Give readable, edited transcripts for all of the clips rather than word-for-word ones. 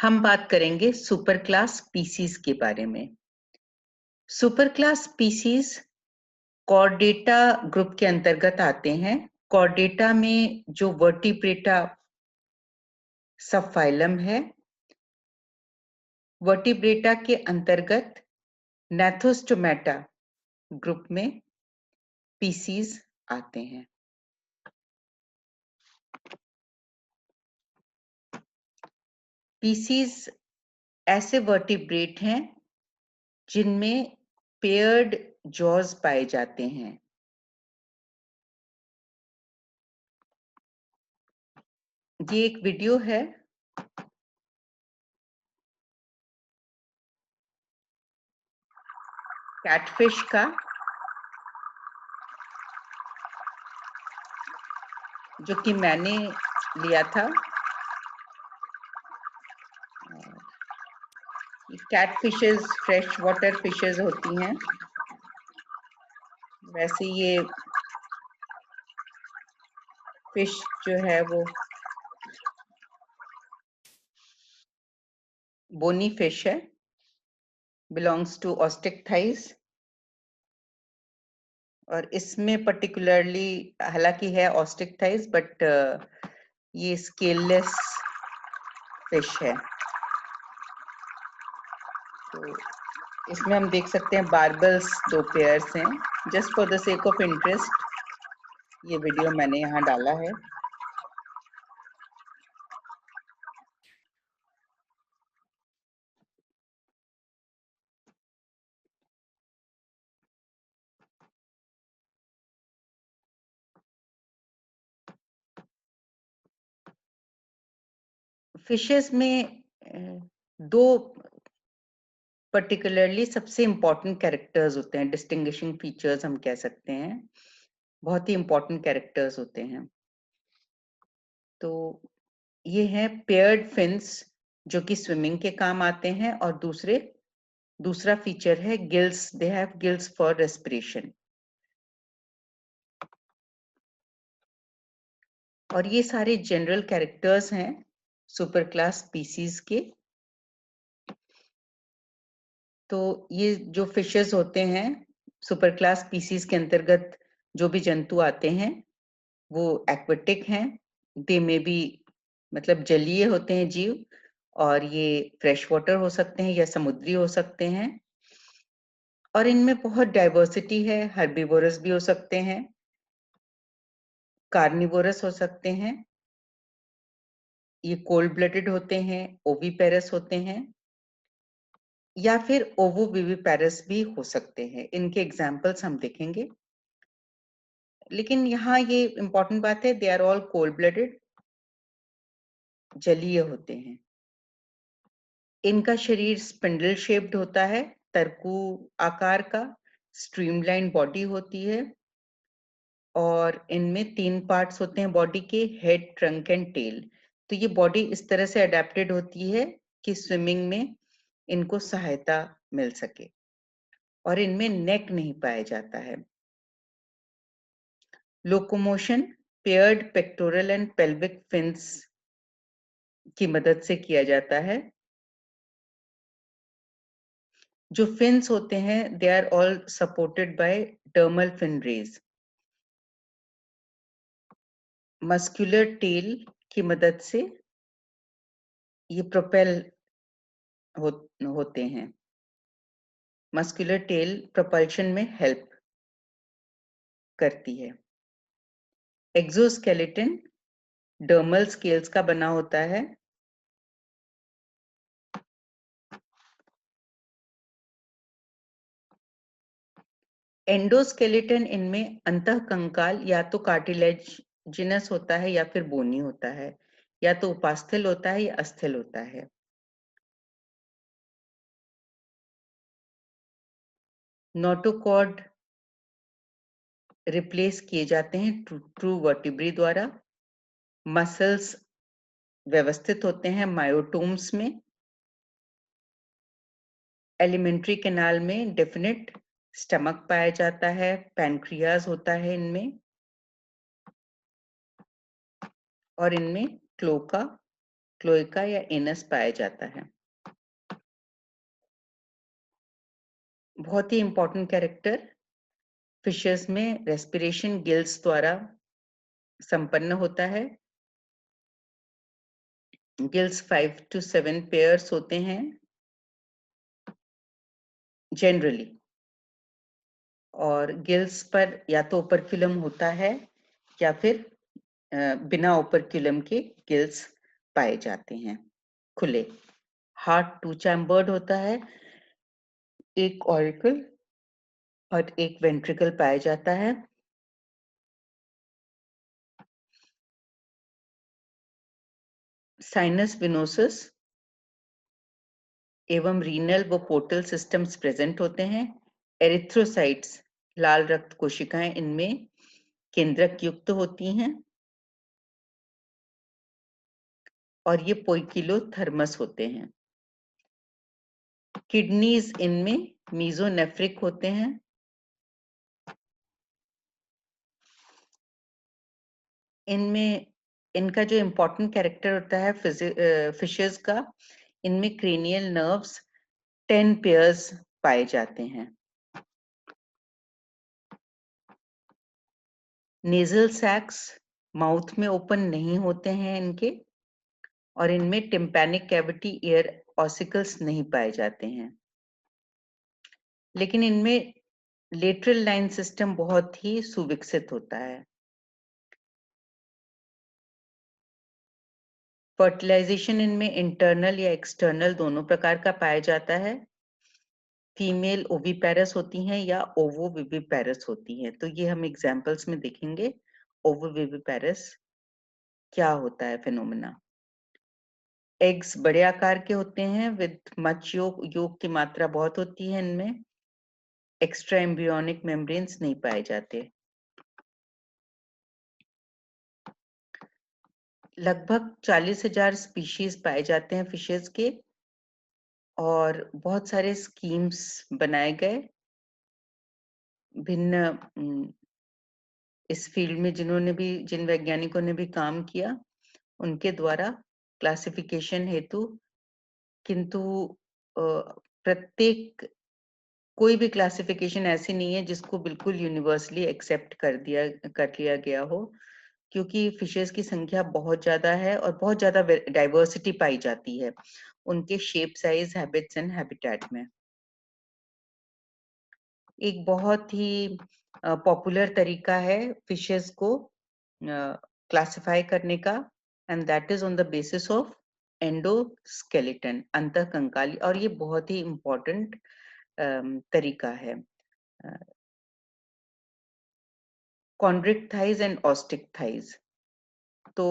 हम बात करेंगे सुपर क्लास स्पीसीज के बारे में। Super class species Chordata group के अंतर्गत आते हैं। कॉर्डेटा में जो वर्टिब्रेटा सबफाइलम है, वर्टिब्रेटा के अंतर्गत नैथोस्टोमेटा ग्रुप में स्पीसीज आते हैं। स्पीसीज ऐसे वर्टिब्रेट हैं जिनमें पेयर्ड जॉज पाए जाते हैं। ये एक वीडियो है कैटफिश का, जो कि मैंने लिया था। कैटफिशेस फ्रेश वाटर फिशेस होती हैं, वैसे ये फिश जो है वो बोनी फिश है, बिलोंग्स टू ऑस्टिकथाइस। और इसमें पर्टिकुलरली हालांकि है ऑस्टिकथाइस, बट ये स्केललेस फिश है। तो इसमें हम देख सकते हैं बार्बल्स 2 पेयर्स हैं। Just for the sake of interest ये वीडियो मैंने यहाँ डाला है। फिशेस में दो पर्टिकुलरली सबसे इंपॉर्टेंट कैरेक्टर्स होते हैं, डिस्टिंग्विशिंग फीचर्स हम कह सकते हैं, बहुत ही इंपॉर्टेंट कैरेक्टर्स होते हैं। तो ये हैं पेयर्ड फिन्स, जो कि स्विमिंग के काम आते हैं, और दूसरा फीचर है gills. They have gills for respiration. और ये सारे जनरल कैरेक्टर्स हैं सुपर क्लास स्पीसीज के। तो ये जो फिशेस होते हैं सुपर क्लास स्पीसीज के अंतर्गत, जो भी जंतु आते हैं वो एक्वेटिक हैं। दे में भी मतलब जलीय होते हैं जीव, और ये फ्रेश वाटर हो सकते हैं या समुद्री हो सकते हैं। और इनमें बहुत डाइवर्सिटी है, हर्बीवोरस भी हो सकते हैं, कार्निवोरस हो सकते हैं, ये कोल्ड ब्लडेड होते हैं, ओविपेरस होते हैं, या फिर ओवोविविपेरस भी हो सकते हैं। इनके एग्जाम्पल्स हम देखेंगे। लेकिन यहाँ ये इंपॉर्टेंट बात है, they are all cold blooded, जलीय होते हैं। इनका शरीर स्पिंडल शेप्ड होता है, तरकू आकार का, स्ट्रीमलाइन बॉडी होती है, और इनमें 3 पार्ट्स होते हैं बॉडी के, हेड, ट्रंक एंड टेल। तो ये बॉडी इस तरह से अडेप्टेड होती है कि स्विमिंग में इनको सहायता मिल सके, और इनमें नेक नहीं पाया जाता है। Locomotion paired pectoral and pelvic fins की मदद से किया जाता है। जो फिन्स होते हैं they are all supported by dermal fin rays. Muscular tail की मदद से ये प्रोपेल होते हैं। मस्कुलर टेल प्रोपल्शन में हेल्प करती है। एक्सोस्केलेटन डर्मल स्केल्स का बना होता है। एंडोस्केलेटन इनमें अंतःकंकाल या तो कार्टिलेजिनस होता है या फिर बोनी होता है, या तो उपास्थल होता है या अस्थिल होता है। नोटोकॉर्ड रिप्लेस किए जाते हैं ट्रू वर्टिब्री द्वारा। मसल्स व्यवस्थित होते हैं मायोटोम्स में। एलिमेंट्री कैनाल में डेफिनेट स्टमक पाया जाता है, पैनक्रियाज होता है इनमें, और इनमें क्लोका क्लोएका या एनस पाया जाता है। बहुत ही इंपॉर्टेंट कैरेक्टर, फिशेस में रेस्पिरेशन गिल्स द्वारा संपन्न होता है। गिल्स 5 to 7 पेयर्स होते हैं जनरली, और गिल्स पर या तो ओपर्क्युलम होता है या फिर बिना ओपर्क्युलम के गिल्स पाए जाते हैं खुले। हार्ट 2 चैम्बर्ड होता है, एक ऑरिकल और एक वेंट्रिकल पाया जाता है। साइनस विनोसस एवं रीनल व पोर्टल सिस्टम्स प्रेजेंट होते हैं। एरिथ्रोसाइट्स लाल रक्त कोशिकाएं इनमें केंद्रक युक्त होती हैं, और ये पोइकिलोथर्मस होते हैं। किडनीज इनमें मीजोनेफ्रिक होते हैं। इनमें इनका जो इम्पोर्टेंट कैरेक्टर होता है फिशेस का, इनमें क्रेनियल नर्व्स 10 पेयर्स पाए जाते हैं। नेजल सैक्स माउथ में ओपन नहीं होते हैं इनके, और इनमें टिम्पैनिक कैविटी ईयर ऑसिकल्स नहीं पाए जाते हैं। लेकिन इनमें लेटरल लाइन सिस्टम बहुत ही सुविकसित होता है। फर्टिलाइजेशन इनमें इंटरनल या एक्सटर्नल दोनों प्रकार का पाया जाता है। फीमेल ओविपेरस होती हैं या ओवोविविपेरस होती हैं। तो ये हम एग्जांपल्स में देखेंगे ओवोविविपेरस क्या होता है फिनोमेना। एग्स बड़े आकार के होते हैं विद मच योग की मात्रा बहुत होती है इनमें। एक्स्ट्रा एम्ब्रियोनिक मेम्ब्रेन्स नहीं पाए जाते। लगभग 40,000 स्पीशीज पाए जाते हैं फिशेस के, और बहुत सारे स्कीम्स बनाए गए भिन्न इस फील्ड में जिन वैज्ञानिकों ने भी काम किया उनके द्वारा क्लासिफिकेशन हेतु। किंतु प्रत्येक कोई भी क्लासिफिकेशन ऐसी नहीं है जिसको बिल्कुल यूनिवर्सली एक्सेप्ट कर लिया गया हो, क्योंकि फिशेस की संख्या बहुत ज्यादा है और बहुत ज्यादा डाइवर्सिटी पाई जाती है उनके shape, size, habits and habitat में। एक बहुत ही पॉपुलर तरीका है फिशेस को क्लासिफाई करने का, and that is on the basis of endoskeleton, अंतःकंकाली, और ये बहुत ही इम्पोर्टेंट तरीका है। Chondrichthyes and Osteichthyes. तो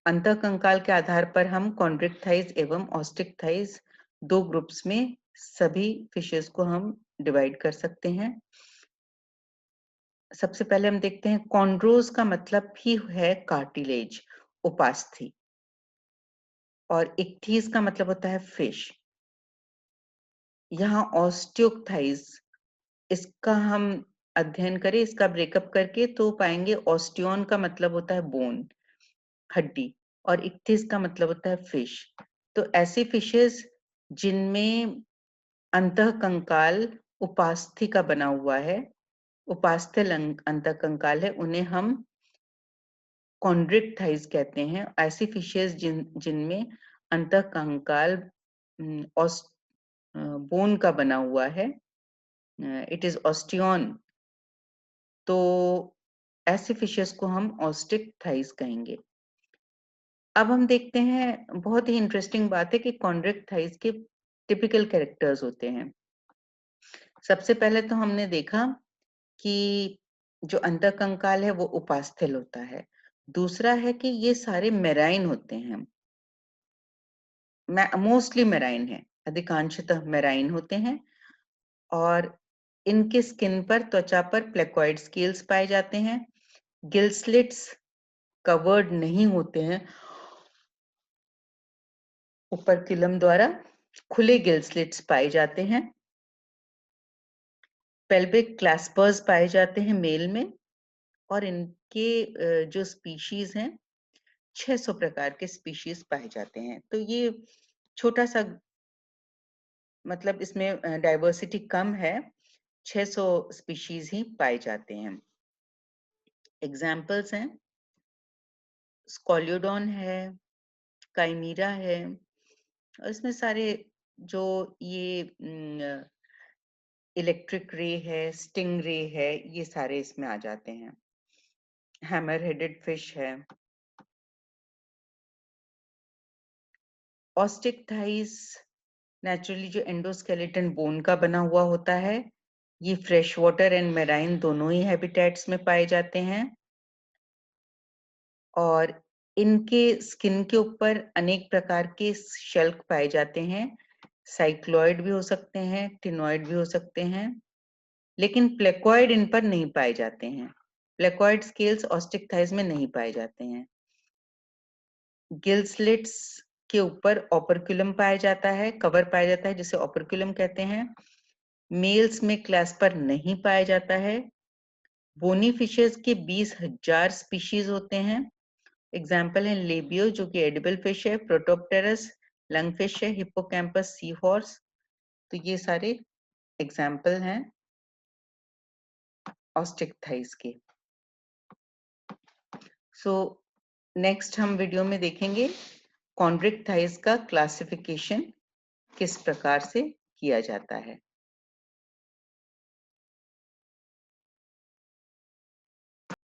अंतःकंकाल के आधार पर हम कॉन्ड्रिक थाइज एवं ऑस्टिक थाइज दो ग्रुप्स में सभी फिशेस को हम डिवाइड कर सकते हैं। सबसे पहले हम देखते हैं कॉन्ड्रोज का मतलब ही है कार्टिलेज, उपास्थि, और इक्थीज का मतलब होता है फिश। यहाँ ऑस्टियोक्थाइज, इसका हम अध्ययन करें, इसका ब्रेकअप करके तो पाएंगे ऑस्टियोन का मतलब होता है बोन, हड्डी, और इक्थिस का मतलब होता है फिश। तो ऐसी फिशेस जिनमें अंतःकंकाल उपास्थि का बना हुआ है, उपास्थल अंतःकंकाल है, उन्हें हम कॉन्ड्रिक थाइज कहते हैं। ऐसी फिशेस जिनमें अंतःकंकाल बोन का बना हुआ है, इट इज ऑस्टियन, तो ऐसे फिशेस को हम ऑस्टिक थाइज कहेंगे। अब हम देखते हैं, बहुत ही इंटरेस्टिंग बात है कि कॉन्ड्रिक थाइज के टिपिकल कैरेक्टर्स होते हैं। सबसे पहले तो हमने देखा कि जो अंतःकंकाल है वो उपास्थल होता है। दूसरा है कि ये सारे मेराइन होते हैं, मोस्टली मेराइन है, अधिकांशतः मेराइन होते हैं, और इनके स्किन पर, त्वचा पर प्लेकॉइड स्केल्स पाए जाते हैं। गिल स्लिट्स कवर्ड नहीं होते हैं ओपर्क्युलम द्वारा, खुले गिल स्लिट्स पाए जाते हैं। पेल्विक क्लैस्पर्स पाए जाते हैं मेल में, और इनके जो स्पीशीज हैं 600 प्रकार के स्पीशीज पाए जाते हैं। तो ये छोटा सा, मतलब इसमें डाइवर्सिटी कम है, 600 स्पीशीज ही पाए जाते हैं। एग्जाम्पल्स हैं, स्कॉलियोडॉन है, काइमीरा है, और इसमें सारे जो ये इलेक्ट्रिक रे है, स्टिंग रे है, ये सारे इसमें आ जाते हैं। हैमर हेडेड फिश है। ऑस्टिकथाइस नेचुरली जो एंडोस्केलेटन बोन का बना हुआ होता है, ये फ्रेश वाटर एंड मेराइन दोनों ही हैबिटेट्स में पाए जाते हैं, और इनके स्किन के ऊपर अनेक प्रकार के शल्क पाए जाते हैं। साइक्लॉइड भी हो सकते हैं, टिनॉइड भी हो सकते हैं, लेकिन प्लेकॉइड इन पर नहीं पाए जाते हैं। प्लेकॉइड स्केल्स ऑस्टिकथाइस में नहीं पाए जाते हैं। गिल स्लिट्स के ऊपर ओपर्कुलम पाया जाता है, कवर पाया जाता है, जिसे ओपर्कुलम कहते हैं। मेल्स में क्लैस्पर नहीं पाया जाता है। बोनी फिशेस के 20,000 स्पीशीज होते हैं। एग्जाम्पल है लेबियो जो कि एडिबल फिश है, प्रोटोप्टेरस लंगफिश है, हिप्पोकैम्पस सी हॉर्स। तो ये सारे एग्जाम्पल हैं ऑस्टिकथाइस के। सो नेक्स्ट हम वीडियो में देखेंगे कॉन्ड्रिक थाइस का क्लासिफिकेशन किस प्रकार से किया जाता है।